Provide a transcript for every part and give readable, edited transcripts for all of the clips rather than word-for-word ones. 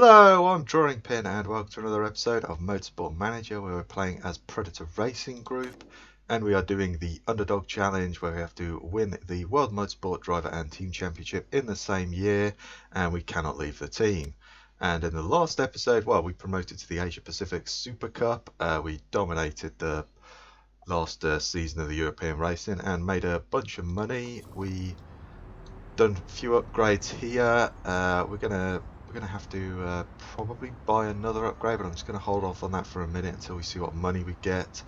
Hello, I'm Drawing Pin and welcome to another episode of Motorsport Manager where we're playing as Predator Racing Group and we are doing the Underdog Challenge where we have to win the World Motorsport Driver and Team Championship in the same year and we cannot leave the team. And in the last episode, well, we promoted to the Asia Pacific Super Cup. We dominated the last season of the European Racing and made a bunch of money. We done a few upgrades here. We're gonna have to probably buy another upgrade, but I'm just gonna hold off on that for a minute until we see what money we get.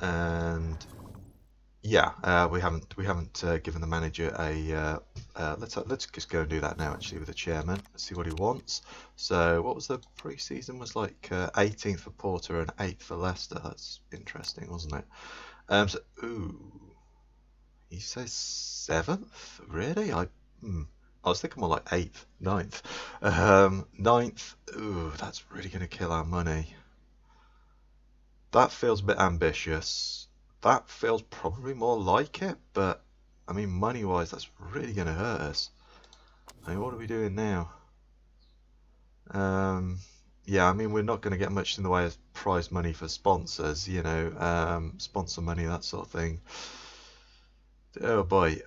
And yeah, we haven't given the manager a let's just go and do that now actually with the chairman. Let's see what he wants. So what was the pre-season? Was like 18th for Porter and 8th for Leicester. That's interesting, wasn't it? So ooh, he says 7th, really? I was thinking more like 8th, 9th. 9th, ooh, that's really going to kill our money. That feels a bit ambitious. That feels probably more like it, but I mean, money-wise, that's really going to hurt us. I mean, what are we doing now? Yeah, I mean, we're not going to get much in the way of prize money for sponsors, you know, sponsor money, that sort of thing. Oh boy.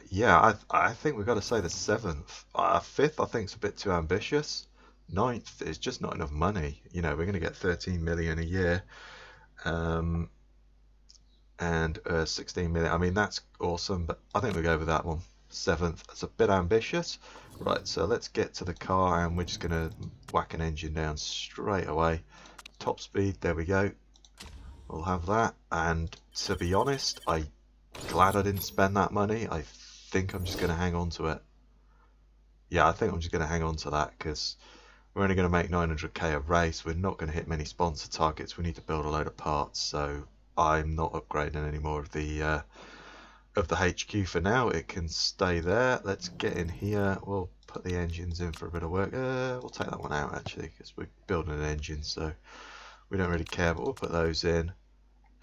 Yeah, I think we've got to say the 7th. 5th, I think, is a bit too ambitious. 9th is just not enough money. You know, we're going to get 13 million a year, and 16 million. I mean, that's awesome, but I think we'll go with that one. 7th. It's a bit ambitious. Right, so let's get to the car, and we're just going to whack an engine down straight away. Top speed, there we go. We'll have that, and to be honest, I'm glad I didn't spend that money. I think I'm just going to hang on to it. Yeah, I think I'm just going to hang on to that because we're only going to make 900k a race. We're not going to hit many sponsor targets. We need to build a load of parts, so I'm not upgrading any more of the HQ for now. It can stay there. Let's get in here. We'll put the engines in for a bit of work. We'll take that one out actually because we're building an engine, so we don't really care, but we'll put those in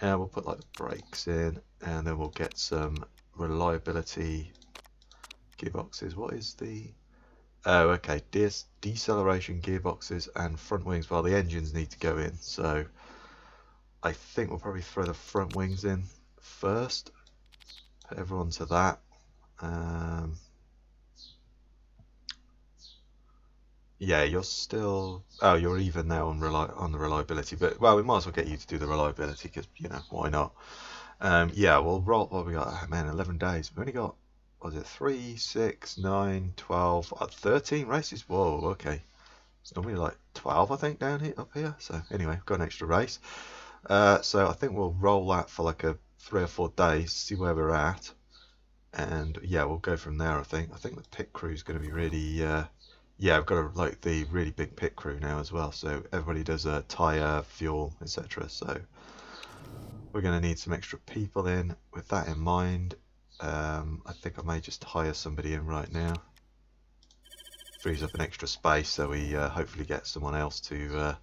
and we'll put like the brakes in and then we'll get some reliability gearboxes. What is the okay, deceleration gearboxes and front wings. Well, the engines need to go in, so I think we'll probably throw the front wings in first. Put everyone to that. Yeah, you're still... Oh, you're even now on the reliability, but well, we might as well get you to do the reliability because, you know, why not? Yeah, we'll roll... What we got? Oh, man, 11 days. We've only got, what was it, 3, 6, 9, 12, 13 races? Whoa, okay. It's normally like 12, I think, down here, up here. So anyway, we've got an extra race. So I think we'll roll that for like 3 or 4 days, see where we're at. And yeah, we'll go from there, I think. I think the pit crew is going to be really... yeah, I've got like the really big pit crew now as well, so everybody does a tyre, fuel, etc. So we're going to need some extra people in. With that in mind, I think I may just hire somebody in right now. Frees up an extra space, so we hopefully get someone else to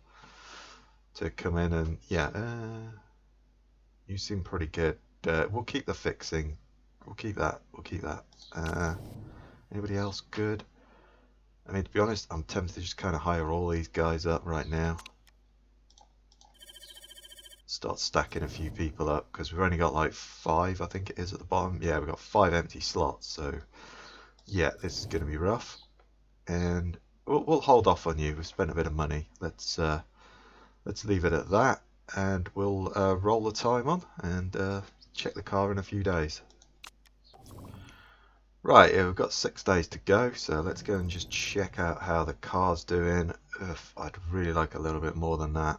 come in. And yeah, you seem pretty good. We'll keep the fixing. We'll keep that. We'll keep that. Anybody else good? I mean, to be honest, I'm tempted to just kind of hire all these guys up right now. Start stacking a few people up, because we've only got like 5, I think it is, at the bottom. Yeah, we've got 5 empty slots, so yeah, this is going to be rough. And we'll hold off on you. We've spent a bit of money. Let's leave it at that, and we'll roll the time on and check the car in a few days. Right, yeah, we've got 6 days to go, so let's go and just check out how the car's doing. I'd really like a little bit more than that.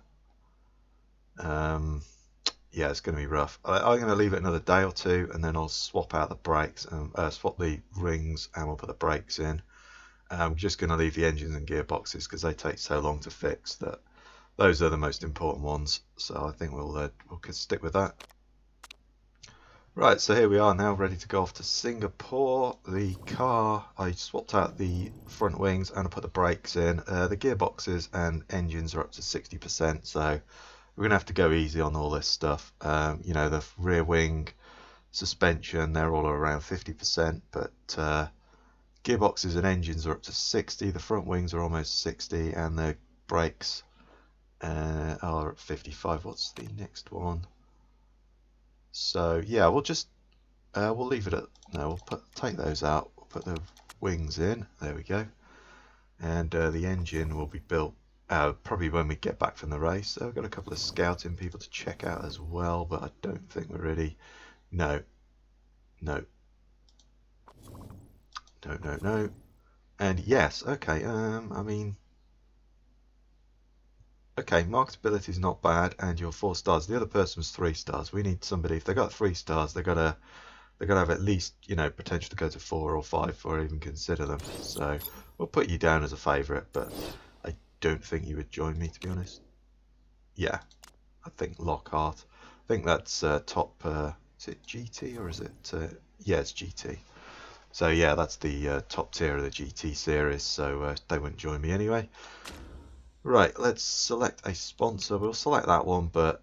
Yeah, it's going to be rough. I'm going to leave it another day or two, and then I'll swap out the brakes, and swap the rings, and we'll put the brakes in. I'm just going to leave the engines and gearboxes because they take so long to fix that those are the most important ones. So I think we'll stick with that. Right, so here we are now, ready to go off to Singapore. The car, I swapped out the front wings and I put the brakes in. The gearboxes and engines are up to 60%, so we're going to have to go easy on all this stuff. You know, the rear wing Suspension, they're all around 50%, but gearboxes and engines are up to 60. The front wings are almost 60, and the brakes are at 55. What's the next one? So yeah, we'll leave it at no. We'll take those out. We'll put the wings in. There we go. And the engine will be built probably when we get back from the race. So I've got a couple of scouting people to check out as well, but I don't think we're ready. No. And yes, okay. I mean, okay, marketability is not bad, and you're 4 stars. The other person was 3 stars. We need somebody. If they got 3 stars, they gotta have at least, you know, potential to go to 4 or 5 before I even consider them. So we'll put you down as a favourite, but I don't think you would join me, to be honest. Yeah, I think Lockhart. I think that's top. Is it GT or is it? Yeah, it's GT. So yeah, that's the top tier of the GT series. So they wouldn't join me anyway. Right, let's select a sponsor. We'll select that one, but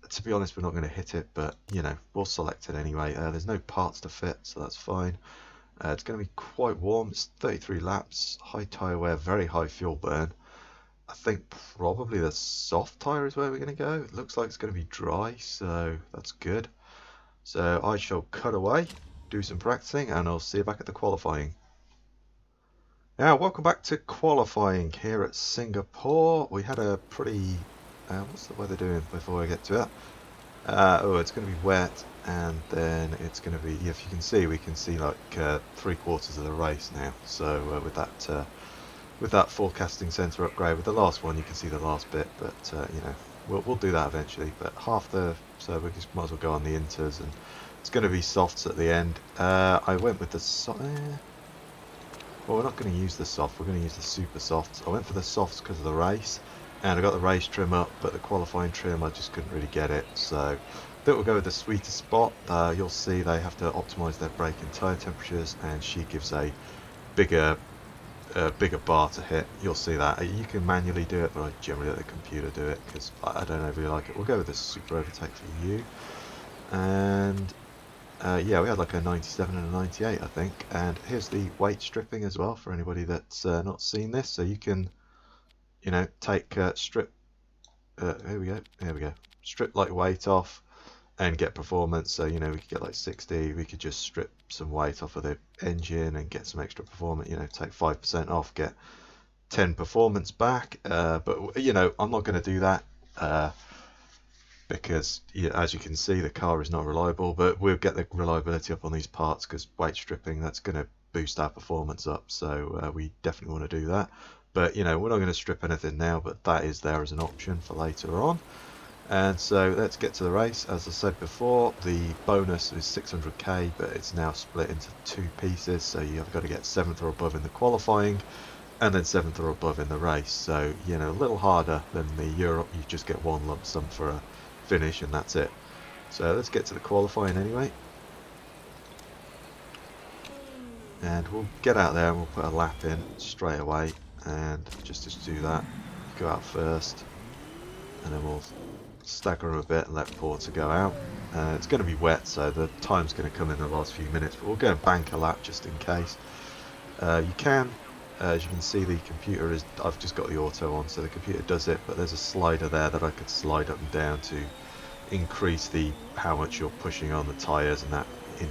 to be honest, we're not going to hit it, but you know, we'll select it anyway. There's no parts to fit, so that's fine. It's going to be quite warm. It's 33 laps, high tyre wear, very high fuel burn. I think probably the soft tyre is where we're going to go. It looks like it's going to be dry, so that's good. So I shall cut away, do some practicing, and I'll see you back at the qualifying. Now, welcome back to qualifying here at Singapore. We had a pretty... what's the weather doing before I get to it? Oh, it's going to be wet, and then it's going to be... If you can see, we can see like 3/4 of the race now. So with that forecasting centre upgrade, with the last one, you can see the last bit. But you know, we'll do that eventually. But so we just might as well go on the inters, and it's going to be softs at the end. I went with the well, we're not going to use the soft, we're going to use the super softs. I went for the softs because of the race, and I got the race trim up, but the qualifying trim I just couldn't really get it. So I think we'll go with the sweeter spot. You'll see they have to optimise their brake and tyre temperatures, and she gives a bigger bar to hit. You'll see that. You can manually do it, but I generally let the computer do it because I don't really like it. We'll go with the super overtake for you. And yeah, we had like a 97 and a 98, I think. And here's the weight stripping as well for anybody that's not seen this. So you can, you know, take strip. Here we go. Strip like weight off and get performance. So you know, we could get like 60. We could just strip some weight off of the engine and get some extra performance. You know, take 5% off, get 10 performance back. But you know, I'm not going to do that. Because as you can see, the car is not reliable, but we'll get the reliability up on these parts because weight stripping, that's going to boost our performance up, so we definitely want to do that. But you know, we're not going to strip anything now, but that is there as an option for later on. And so let's get to the race. As I said before, the bonus is 600k, but it's now split into 2 pieces, so you've got to get 7th or above in the qualifying and then 7th or above in the race. So you know, a little harder than the Europe. You just get 1 lump sum for a finish and that's it. So let's get to the qualifying anyway, and we'll get out there and we'll put a lap in straight away. And just to do that, go out first, and then we'll stagger a bit and let Porter go out. It's going to be wet, so the time's going to come in the last few minutes, but we'll go and bank a lap just in case. You can, as you can see, the computer is, I've just got the auto on, so the computer does it, but there's a slider there that I could slide up and down to increase how much you're pushing on the tyres, and that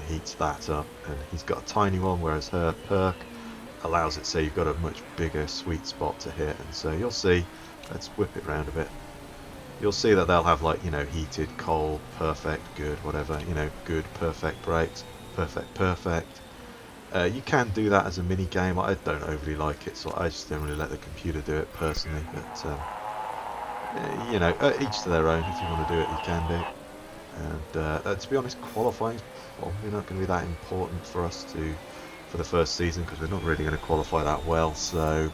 heats that up. And he's got a tiny one, whereas her perk allows it so you've got a much bigger sweet spot to hit. And so you'll see, let's whip it around a bit, you'll see that they'll have like, you know, heated, cold, perfect, good, whatever, you know, good, perfect brakes, perfect. You can do that as a mini game. I don't overly like it, so I just don't really let the computer do it personally. But you know, each to their own. If you want to do it, you can do. And to be honest, qualifying is probably not going to be that important for us for the first season, because we're not really going to qualify that well. So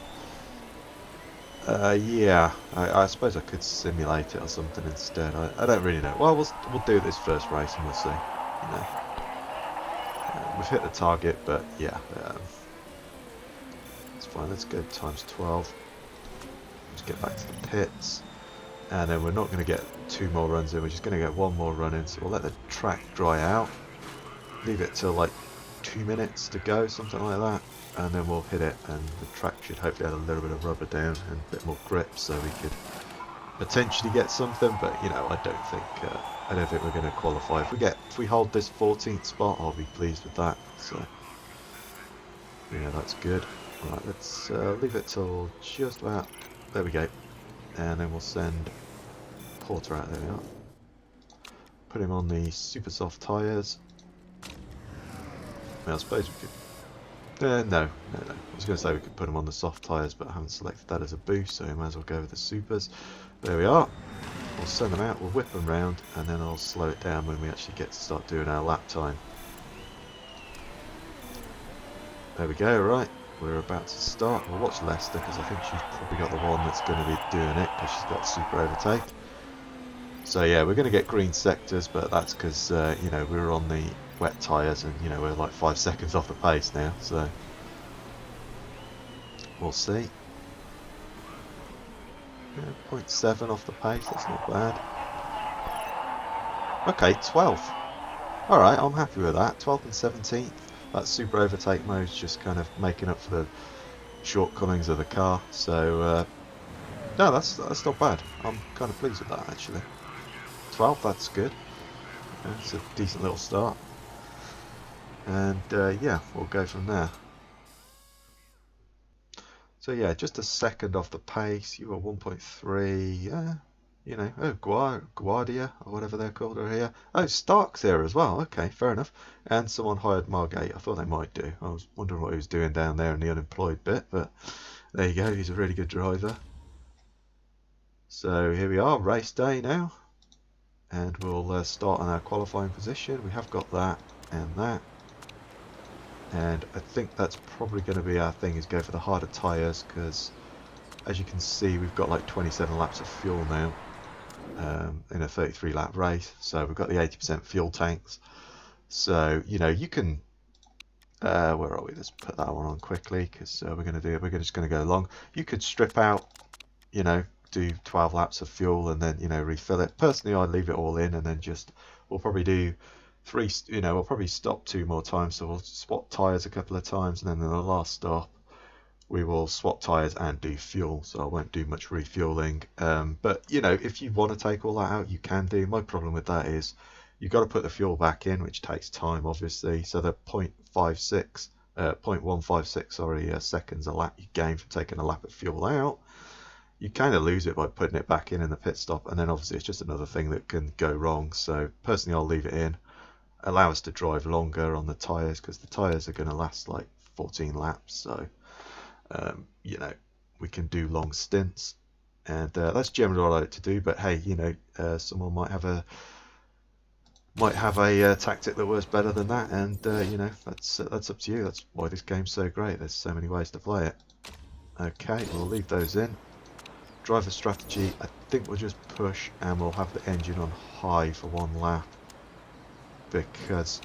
yeah, I suppose I could simulate it or something instead. I don't really know. Well, we'll do this first race and we'll see. You know. We've hit the target, but yeah, it's fine. Let's go times 12. Let's get back to the pits, and then we're not going to get 2 more runs in. We're just going to get 1 more run in. So we'll let the track dry out, leave it till like 2 minutes to go, something like that, and then we'll hit it, and the track should hopefully have a little bit of rubber down and a bit more grip, so we could potentially get something. But you know, I don't think we're going to qualify. If we hold this 14th spot, I'll be pleased with that. So yeah, that's good. Right, let's leave it till just about, there we go, and then we'll send Porter out. There we are. Put him on the super soft tyres. I suppose we could. No. I was going to say we could put him on the soft tyres, but I haven't selected that as a boost, so we might as well go with the supers. There we are. We'll send them out, we'll whip them round, and then I'll slow it down when we actually get to start doing our lap time. There we go, right. We're about to start. We'll watch Leicester, because I think she's probably got the one that's going to be doing it, because she's got super overtake. So yeah, we're going to get green sectors, but that's because, you know, we were on the wet tyres, and, you know, we're like 5 seconds off the pace now, so we'll see. Yeah, 0.7 off the pace, that's not bad. Okay, 12th. Alright, I'm happy with that. 12th and 17th. That super overtake mode's just kind of making up for the shortcomings of the car. So, no, that's not bad. I'm kind of pleased with that, actually. 12th, that's good. Yeah, it's a decent little start. And, yeah, we'll go from there. So yeah, just a second off the pace. You were 1.3. You know, oh, Guardia or whatever they're called are here. Oh, Stark's here as well. Okay, fair enough. And someone hired Margate. I thought they might do. I was wondering what he was doing down there in the unemployed bit, but there you go. He's a really good driver. So here we are, race day now, and we'll start on our qualifying position. We have got that and that. And I think that's probably going to be our thing, is go for the harder tyres, because as you can see we've got like 27 laps of fuel now in a 33 lap race, so we've got the 80% fuel tanks. So you know, you can where are we? Let's put that one on quickly, because we're just going to go long. You could strip out, you know, do 12 laps of fuel and then, you know, refill it. Personally, I'd leave it all in, and then we'll probably do we'll probably stop 2 more times, so we'll swap tyres a couple of times, and then in the last stop we will swap tyres and do fuel, so I won't do much refueling. But you know, if you want to take all that out, you can do. My problem with that is you've got to put the fuel back in, which takes time, obviously. So the 0.156 seconds a lap you gain from taking a lap of fuel out, you kind of lose it by putting it back in the pit stop, and then obviously it's just another thing that can go wrong. So personally, I'll leave it in, allow us to drive longer on the tyres, because the tyres are going to last like 14 laps, so you know, we can do long stints, and that's generally what I like to do. But hey, you know, someone might have a tactic that works better than that, and you know, that's up to you. That's why this game's so great. There's so many ways to play it. Okay, we'll leave those in. Driver strategy, I think we'll just push, and we'll have the engine on high for 1 lap, because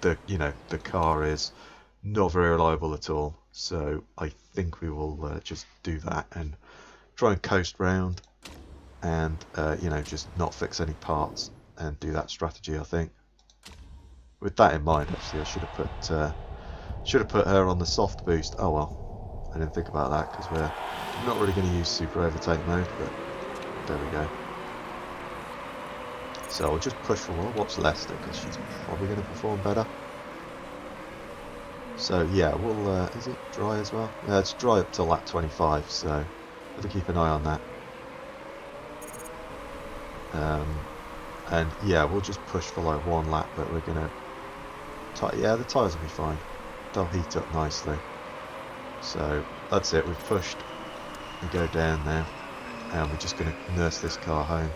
the car is not very reliable at all. So I think we will just do that and try and coast round, and you know, just not fix any parts and do that strategy. I think with that in mind, actually, I should have put her on the soft boost. Oh well, I didn't think about that, because we're not really going to use super overtake mode, but there we go. So I'll just push for one. Watch Leicester, because she's probably going to perform better. So yeah, we'll is it dry as well? Yeah, it's dry up till lap 25, so have to keep an eye on that. And yeah, we'll just push for like 1 lap, but we're gonna yeah, the tyres will be fine. They'll heat up nicely. So that's it, we've pushed. We go down now, and we're just gonna nurse this car home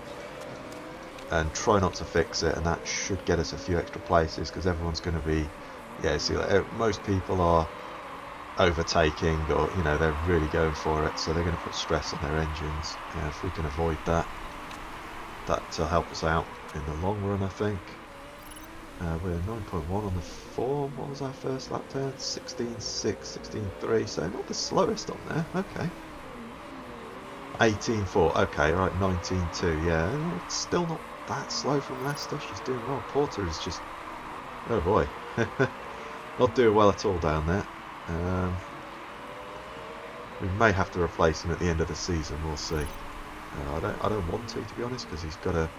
and try not to fix it, and that should get us a few extra places, because everyone's going to be, yeah, see, like, most people are overtaking, or you know, they're really going for it, so they're going to put stress on their engines. Yeah, if we can avoid that, that'll help us out in the long run, I think. We're 9.1 on the form. What was our first lap turn? 16.6, 16.3, so not the slowest on there. Okay. 18.4, okay, right, 19.2, yeah, it's still not that slow from Leicester. She's doing well. Porter is just Oh boy. Not doing well at all down there. We may have to replace him at the end of the season, we'll see. I don't want to be honest, because he's got to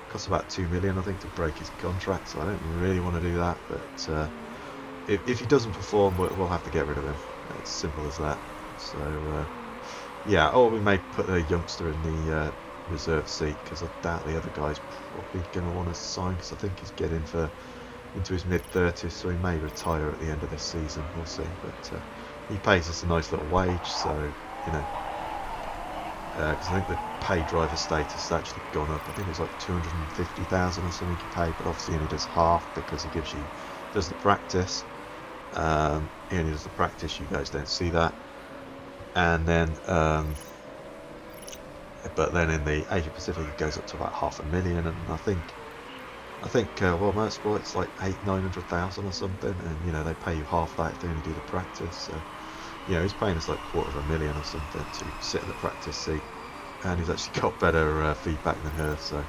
cost about 2 million I think to break his contract, so I don't really want to do that, but if he doesn't perform, we'll have to get rid of him. It's simple as that. So yeah, or we may put a youngster in the reserve seat, because I doubt the other guy's probably going to want to sign, because I think he's getting into his mid-30s, so he may retire at the end of this season, we'll see. But he pays us a nice little wage, so, you know, because I think the pay driver status has actually gone up. I think it's like 250,000 or something you pay, but obviously he only does half because he does the practice. He only does the practice, you guys don't see that. And then, but then in the Asia Pacific it goes up to about 500,000, and I think World Motorsport it's like 800,000-900,000 or something, and you know they pay you half that if they only do the practice. So you know he's paying us like 250,000 or something to sit in the practice seat, and he's actually got better feedback than her, so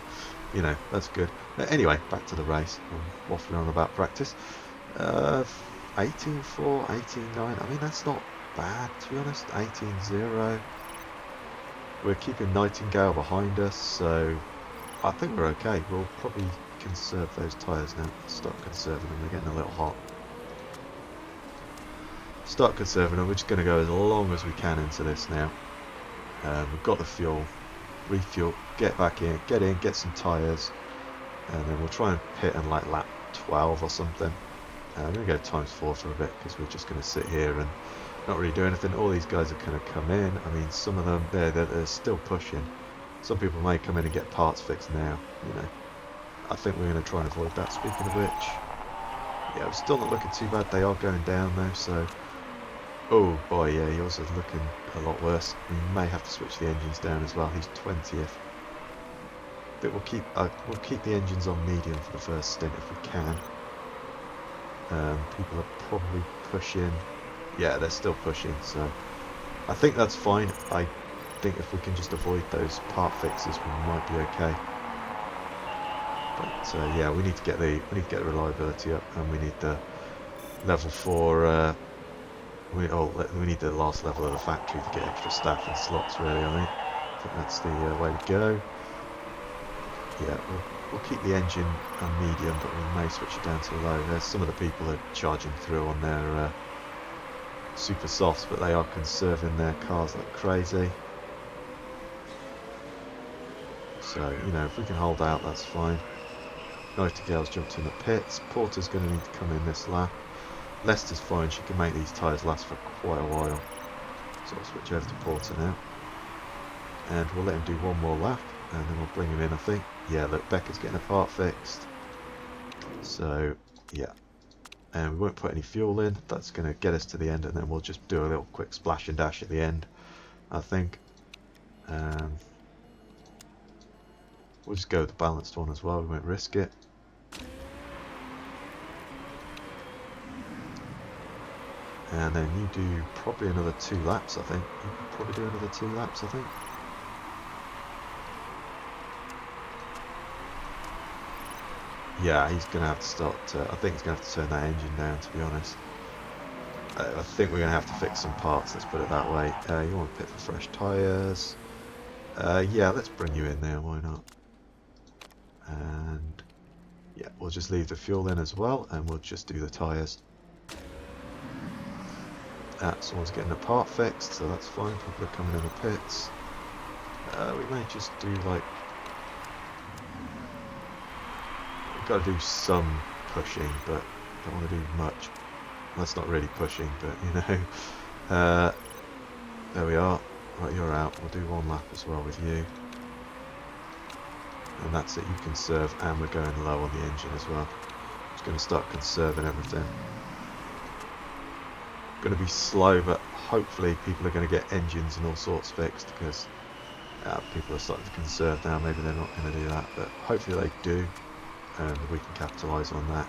you know that's good. But anyway, back to the race. I'm waffling on about practice. 18.4, 18.9. I mean that's not bad to be honest. 18.0. We're keeping Nightingale behind us, so I think we're okay. We'll probably conserve those tyres now. Start conserving them, they're getting a little hot. Start conserving them, we're just going to go as long as we can into this now. We've got the fuel, refuel, get back in, get some tyres, and then we'll try and pit in like lap 12 or something. I'm going to go ×4 for a bit, because we're just going to sit here and not really do anything. All these guys are going to come in. I mean, some of them, they're still pushing. Some people may come in and get parts fixed now, you know. I think we're going to try and avoid that, speaking of which. Yeah, we're still not looking too bad. They are going down though, so... Oh boy, yeah, yours is looking a lot worse. We may have to switch the engines down as well. He's 20th. But we'll keep the engines on medium for the first stint if we can. People are probably pushing. Yeah, they're still pushing, so I think that's fine. I think if we can just avoid those part fixes, we might be okay. But yeah, we need to get the reliability up, and we need the level 4. We need the last level of the factory to get extra staff and slots. Really, I think that's the way to go. Yeah, we'll keep the engine on medium, but we may switch it down to low. There's some of the people are charging through on their super softs, but they are conserving their cars like crazy. So, you know, if we can hold out, that's fine. Nightingale's jumped in the pits. Porter's going to need to come in this lap. Leicester's fine, she can make these tyres last for quite a while. So I'll switch over to Porter now. And we'll let him do one more lap, and then we'll bring him in, I think. Yeah, look, Becker's getting a part fixed. So, yeah. And we won't put any fuel in. That's going to get us to the end, and then we'll just do a little quick splash and dash at the end, I think. We'll just go with the balanced one as well, we won't risk it. And then you do probably another 2 laps, I think. You can probably do another 2 laps, I think. Yeah, he's going to have to start, I think he's going to have to turn that engine down, to be honest. I think we're going to have to fix some parts, let's put it that way. You want to pit for fresh tyres. Yeah, let's bring you in there, why not? And yeah, we'll just leave the fuel in as well, and we'll just do the tyres. Someone's getting a part fixed, so that's fine. People are coming in the pits. We may just do like... We've got to do some pushing, but don't want to do much. That's not really pushing, but you know. There we are. Right, you're out. We'll do 1 lap as well with you. And that's it, you conserve, and we're going low on the engine as well. Just going to start conserving everything. Going to be slow, but hopefully people are going to get engines and all sorts fixed, because people are starting to conserve now. Maybe they're not going to do that, but hopefully they do, and we can capitalise on that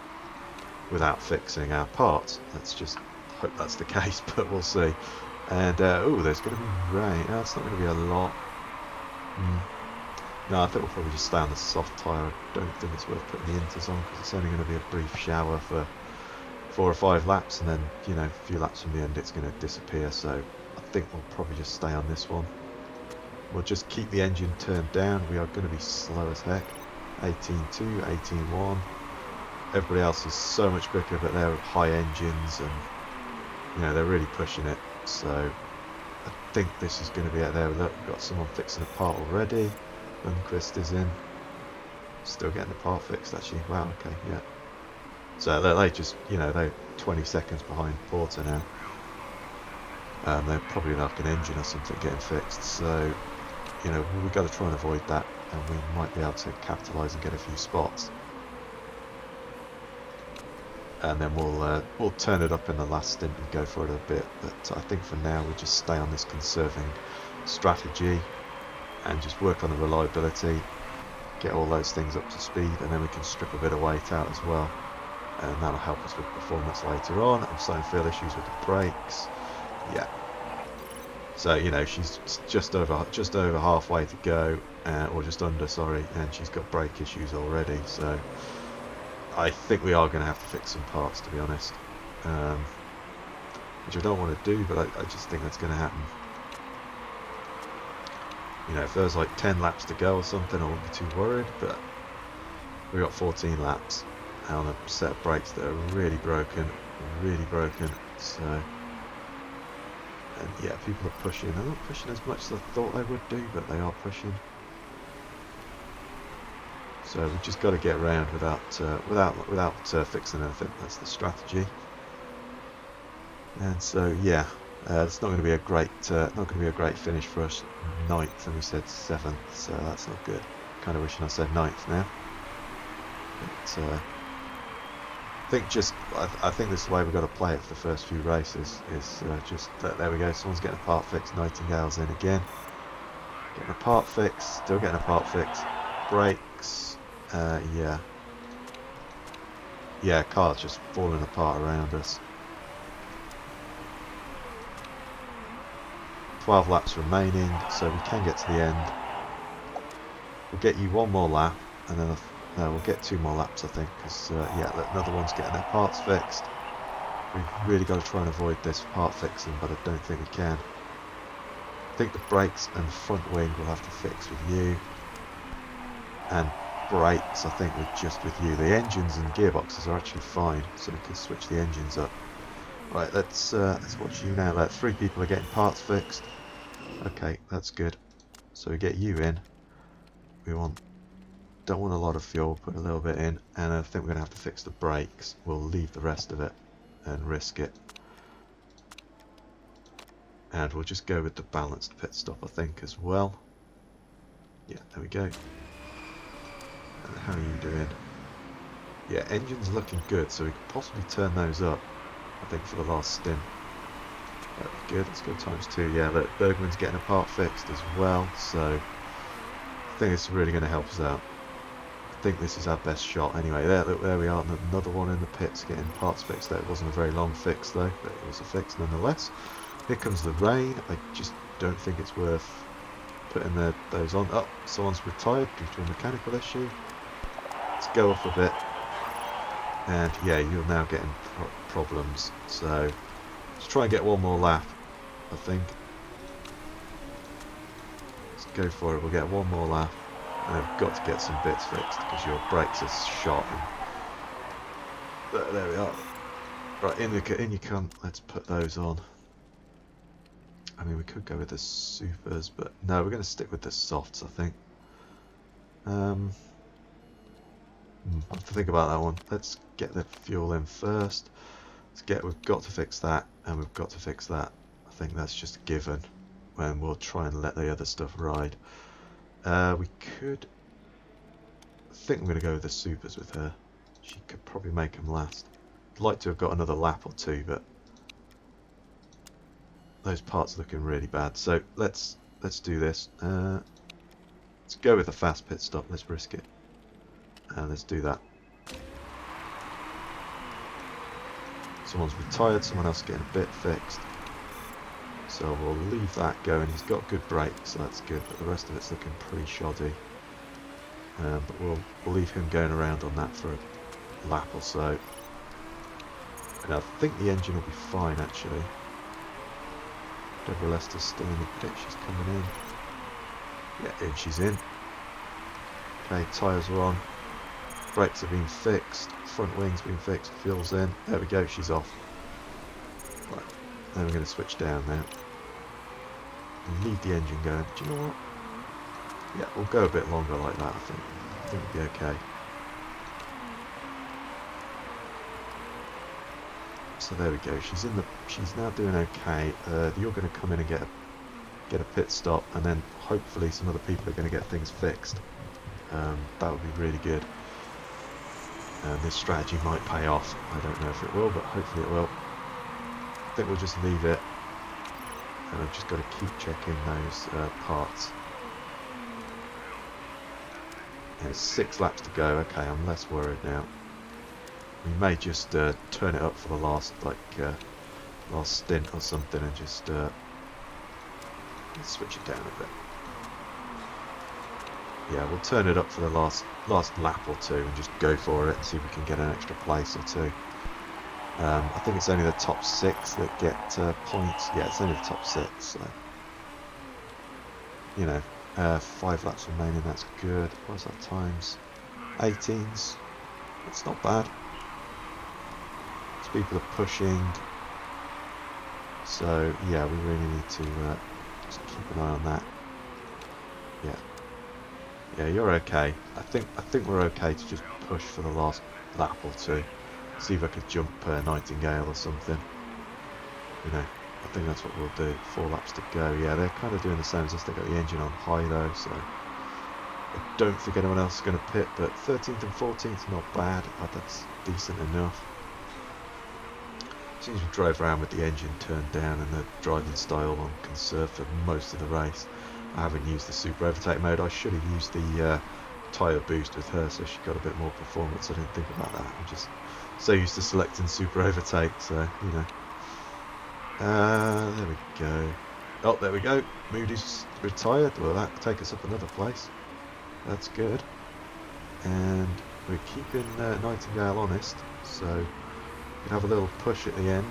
without fixing our parts. Let's just hope that's the case, but we'll see. And oh, there's going to be rain. It's not going to be a lot. No, I think we'll probably just stay on the soft tyre. I don't think it's worth putting the inters on because it's only going to be a brief shower for 4 or 5 laps, and then, you know, a few laps from the end it's going to disappear. So I think we'll probably just stay on this one. We'll just keep the engine turned down. We are going to be slow as heck. 18.2, 18.1. Everybody else is so much quicker, but they're high engines and, you know, they're really pushing it. So I think this is going to be out there. Look, we've got someone fixing a part already. Lundqvist is in. Still getting the part fixed, actually. Wow, okay, yeah. So they just, you know, they're 20 seconds behind Porter now. They're probably like an engine or something getting fixed. So, you know, we've got to try and avoid that, and we might be able to capitalise and get a few spots. And then we'll turn it up in the last stint and go for it a bit. But I think for now we just stay on this conserving strategy and just work on the reliability, get all those things up to speed, and then we can strip a bit of weight out as well, and that'll help us with performance later on. I'm starting to feel issues with the brakes. Yeah. So, you know, she's just over halfway to go, or just under, sorry, and she's got brake issues already. So I think we are going to have to fix some parts, to be honest, which I don't want to do, but I just think that's going to happen. You know, if there's like 10 laps to go or something, I wouldn't be too worried, but we got 14 laps on a set of brakes that are really broken, so, and yeah, people are pushing. They're not pushing as much as I thought they would do, but they are pushing. So we've just got to get around without fixing anything. That's the strategy. And so yeah, it's not going to be a great finish for us. 9th, and we said 7th, so that's not good. Kind of wishing I said 9th now. But I think this is the way we've got to play it for the first few races. Is just there we go. Someone's getting a part fixed. Nightingale's in again. Getting a part fixed. Still getting a part fixed. Brakes. Yeah, car's just falling apart around us. 12 laps remaining, so we can get to the end. We'll get you one more lap, and then we'll get 2 more laps, I think, because yeah, another one's getting their parts fixed. We've really got to try and avoid this part fixing, but I don't think we can. I think the brakes and front wing we'll have to fix with you, and brakes I think we're just with you. The engines and gearboxes are actually fine, so we can switch the engines up. Right, let's watch you now. 3 people are getting parts fixed. Okay, that's good. So we get you in. We don't want a lot of fuel, put a little bit in, and I think we're going to have to fix the brakes. We'll leave the rest of it and risk it. And we'll just go with the balanced pit stop, I think, as well. Yeah, there we go. And how are you doing? Yeah, engine's looking good, so we could possibly turn those up, I think, for the last stint. That'd be good. Let's go ×2. Yeah, look, Bergman's getting a part fixed as well, so I think it's really going to help us out. I think this is our best shot anyway. There we are, another one in the pits getting parts fixed. That wasn't a very long fix though, but it was a fix nonetheless. Here comes the rain. I just don't think it's worth putting those on. Oh, someone's retired due to a mechanical issue. Let's go off a bit. And yeah, you're now getting problems, so let's try and get one more lap, I think. Let's go for it. We'll get one more lap, and I've got to get some bits fixed because your brakes are shot. There we are. Right, in you come. Let's put those on. I mean, we could go with the supers, but no, we're going to stick with the softs, I think. I'll have to think about that one. Let's get the fuel in first. We've got to fix that, and we've got to fix that. I think that's just a given. And we'll try and let the other stuff ride. We could. I think I'm going to go with the supers with her. She could probably make them last. I'd like to have got another lap or 2, but those parts are looking really bad. So let's do this. Let's go with a fast pit stop. Let's risk it. And let's do that. Someone's retired, someone else getting a bit fixed. So we'll leave that going. He's got good brakes, so that's good, but the rest of it's looking pretty shoddy. but we'll leave him going around on that for a lap or so. And I think the engine will be fine actually. Deborah Lester's still in the pit, she's coming in. Yeah, in she's in. Okay, tyres are on. Brakes have been fixed. Front wing's been fixed. Fuel's in. There we go, she's off. Right, then we're going to switch down now. And leave the engine going. Do you know what? Yeah, we'll go a bit longer like that, I think. I think we'll be okay. So there we go. She's now doing okay. You're going to come in and get a pit stop, and then hopefully some other people are going to get things fixed. That would be really good. This strategy might pay off. I don't know if it will, but hopefully it will. I think we'll just leave it, and I've just got to keep checking those parts. There's 6 laps to go. Okay, I'm less worried now. We may just turn it up for the last last stint or something, and just let's switch it down a bit. Yeah, we'll turn it up for the last lap or two and just go for it, see if we can get an extra place or two. I think it's only the top 6 that get points. Yeah, it's only the top 6, so you know, 5 laps remaining, that's good. What's that times? 18s. That's not bad. People are pushing, so yeah, we really need to just keep an eye on that. Yeah, you're okay. I think we're okay to just push for the last lap or two. See if I could jump Nightingale or something. You know, I think that's what we'll do. 4 laps to go. Yeah, they're kind of doing the same as us. They've got the engine on high though, so I don't think anyone else is going to pit. But 13th and 14th, not bad. That's decent enough. Seems we drove around with the engine turned down and the driving style on conserve for most of the race. I haven't used the super overtake mode. I should have used the tyre boost with her, so she got a bit more performance. I didn't think about that. I'm just so used to selecting super overtake, so you know. There we go. Oh, there we go. Moody's retired. Well, that'll take us up another place. That's good. And we're keeping Nightingale honest, so have a little push at the end.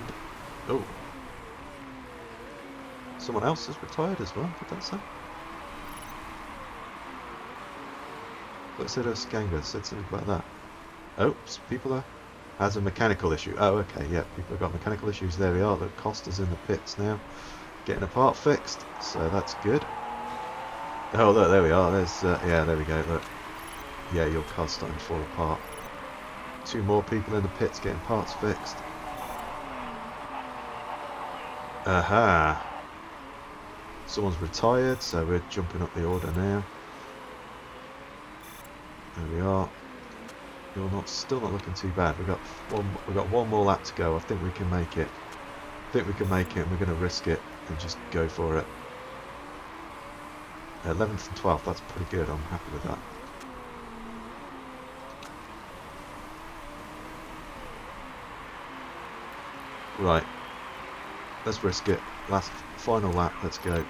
Oh, someone else has retired as well. Did that say? What said Skanga said something about that. Oh, people has a mechanical issue. Oh, okay, yeah, people have got mechanical issues. There we are. The Costa's in the pits now, getting a part fixed. So that's good. Oh, look, there we are. There's yeah, there we go. Look, yeah, your car's starting to fall apart. 2 more people in the pits getting parts fixed. Aha! Someone's retired, so we're jumping up the order now. There we are. You're still not looking too bad. We've got one more lap to go. I think we can make it. I think we can make it, and we're going to risk it and just go for it. 11th and 12th. That's pretty good. I'm happy with that. Right, let's risk it. Final lap, let's go.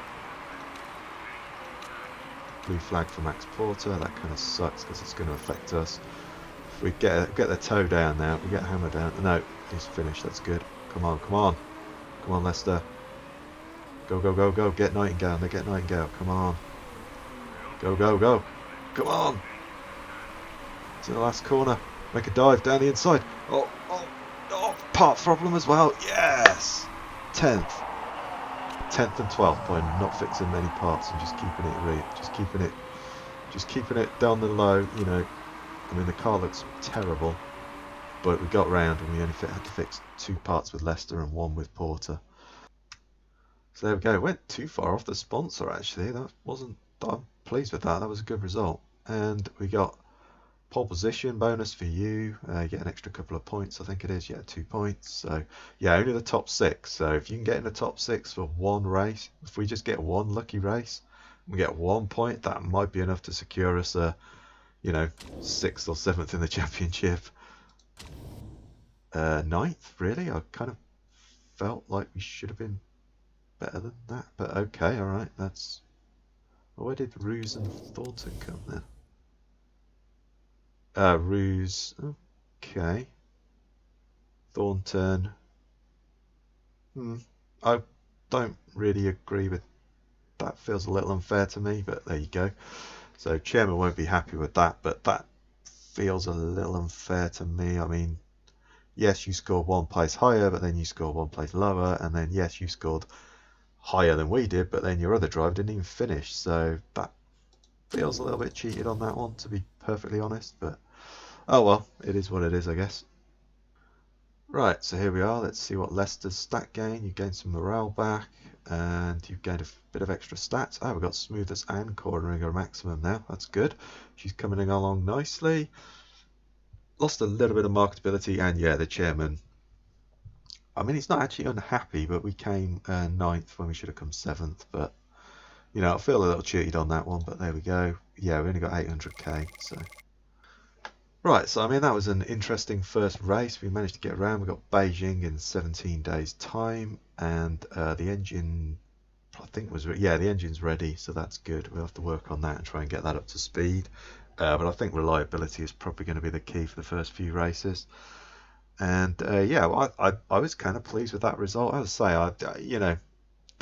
Blue flag for Max Porter. That kind of sucks because it's going to affect us. If we get the toe down now, we get hammer down. No, he's finished. That's good. Come on, come on, come on, Leicester. Go, go, go, go. Get Nightingale. They get Nightingale. Come on. Go, go, go. Come on. To the last corner. Make a dive down the inside. Oh, oh. Oh, part problem as well. Yes, 10th and 12th by not fixing many parts and just keeping it down the low. You know, I mean the car looks terrible, but we got round and we only had to fix 2 parts with Leicester and 1 with Porter. So there we go. It went too far off the sponsor actually. I'm pleased with that. That was a good result, and we got pole position bonus for you. You get an extra couple of points, I think it is. Yeah, 2 points. So yeah, only the top 6. So if you can get in the top 6 for 1 race, if we just get 1 lucky race, we get 1 point, that might be enough to secure us a, you know, 6th or 7th in the championship. 9th, really? I kind of felt like we should have been better than that, but okay, all right. That's, where did Ruse and Thornton come then? Ruse. Okay. Thornton. I don't really agree with that. Feels a little unfair to me, but there you go. So chairman won't be happy with that, but that feels a little unfair to me. I mean, yes, you scored one place higher, but then you scored one place lower, and then yes, you scored higher than we did, but then your other drive didn't even finish. So that feels a little bit cheated on that one, to be perfectly honest. But oh well, it is what it is, I guess. Right, so here we are. Let's see what Leicester's stat gain. You gained some morale back, and you've gained a bit of extra stats. Oh, we've got smoothest and cornering her maximum now. That's good. She's coming along nicely. Lost a little bit of marketability, and yeah, the chairman. I mean, he's not actually unhappy, but we came 9th when we should have come 7th. But you know, I feel a little cheated on that one. But there we go. Yeah, we only got 800k. So. Right, so I mean, that was an interesting first race. We managed to get around. We got Beijing in 17 days' time, and the engine, I think, the engine's ready, so that's good. We'll have to work on that and try and get that up to speed. But I think reliability is probably going to be the key for the first few races. And yeah, I was kind of pleased with that result. As I say, you know,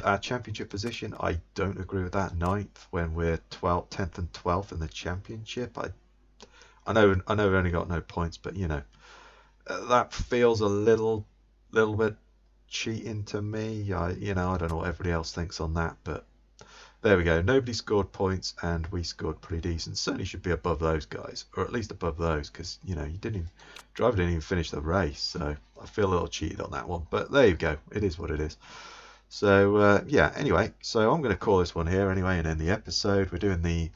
our championship position, I don't agree with that 9th when we're 10th and 12th in the championship. I know we've only got no points, but you know, that feels a little bit cheating to me. You know, I don't know what everybody else thinks on that, but there we go. Nobody scored points, and we scored pretty decent. Certainly should be above those guys, or at least above those, because you know, driver didn't even finish the race, so I feel a little cheated on that one. But there you go. It is what it is. So yeah. Anyway, so I'm going to call this one here anyway, and end the episode. We're doing the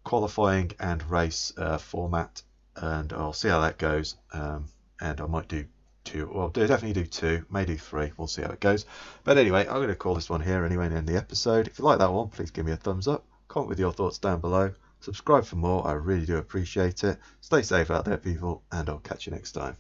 qualifying and race format, and I'll see how that goes. And I might do 2, well, definitely do 2, may do 3, we'll see how it goes. But anyway, I'm going to call this one here anyway and end the episode. If you like that one, please give me a thumbs up, comment with your thoughts down below, subscribe for more, I really do appreciate it. Stay safe out there, people, and I'll catch you next time.